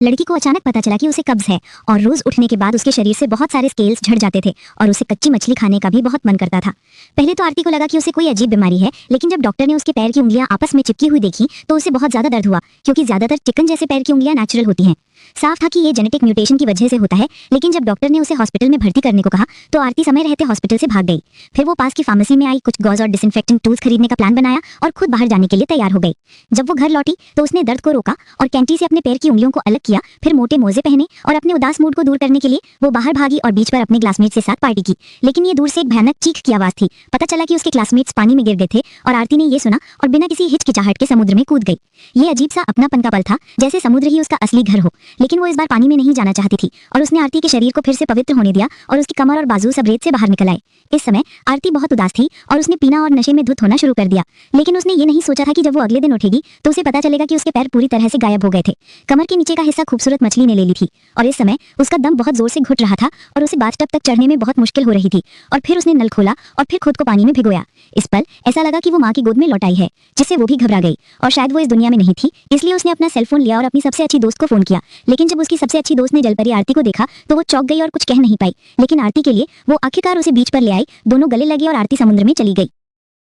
लड़की को अचानक पता चला कि उसे कब्ज है और रोज उठने के बाद उसके शरीर से बहुत सारे स्केल्स झड़ जाते थे और उसे कच्ची मछली खाने का भी बहुत मन करता था। पहले तो आरती को लगा कि उसे कोई अजीब बीमारी है, लेकिन जब डॉक्टर ने उसके पैर की उंगलियां आपस में चिपकी हुई देखी तो उसे बहुत ज्यादा दर्द हुआ, क्योंकि ज्यादातर चिकन जैसे पैर की उंगलियां नेचुरल होती हैं। साफ था कि ये जेनेटिक म्यूटेशन की वजह से होता है, लेकिन जब डॉक्टर ने उसे हॉस्पिटल में भर्ती करने को कहा तो आरती समय रहते हॉस्पिटल से भाग गई। फिर वो पास की फार्मेसी में आई, कुछ गॉज और डिसइंफेक्टेंट टूल्स खरीदने का प्लान बनाया और खुद बाहर जाने के लिए तैयार हो गई। जब वो घर लौटी तो उसने दर्द को रोका और कैंची से अपने पैर की उंगलियों को अलग किया। फिर मोटे मोजे पहने और अपने उदास मूड को दूर करने के लिए वो बाहर भागी और बीच पर अपने क्लासमेट के साथ पार्टी की। लेकिन ये दूर से एक भयानक चीख की आवाज थी। पता चला कि उसके क्लासमेट्स पानी में गिर गए थे और आरती ने ये सुना और बिना किसी हिचकिचाहट के समुद्र में कूद गई। ये अजीब सा अपनापन का पल था, जैसे समुद्र ही उसका असली घर हो। लेकिन वो इस बार पानी में नहीं जाना चाहती थी और उसने आरती के शरीर को फिर से पवित्र होने दिया और उसकी कमर और बाजू सब रेत से बाहर निकल आए। इस समय आरती बहुत उदास थी और उसने पीना और नशे में धुत होना शुरू कर दिया। लेकिन उसने ये नहीं सोचा था कि जब वो अगले दिन उठेगी तो उसे पता चलेगा कि उसके पैर पूरी तरह से गायब हो गए थे। कमर के नीचे का हिस्सा खूबसूरत मछली ने ले ली थी और इस समय उसका दम बहुत जोर से घुट रहा था और उसे बाथटब तक चढ़ने में बहुत मुश्किल हो रही थी। और फिर उसने नल खोला और फिर खुद को पानी में भिगोया। इस पल ऐसा लगा कि वो माँ की गोद में लौट आई है, जिससे वो भी घबरा गई और शायद वो इस दुनिया में नहीं थी। इसलिए उसने अपना सेलफोन लिया और अपनी सबसे अच्छी दोस्त को फोन किया। लेकिन जब उसकी सबसे अच्छी दोस्त ने जलपरी आरती को देखा तो वो चौंक गई और कुछ कह नहीं पाई। लेकिन आरती के लिए वो आखिरकार उसे बीच पर ले आई। दोनों गले लगे और आरती समुद्र में चली गई।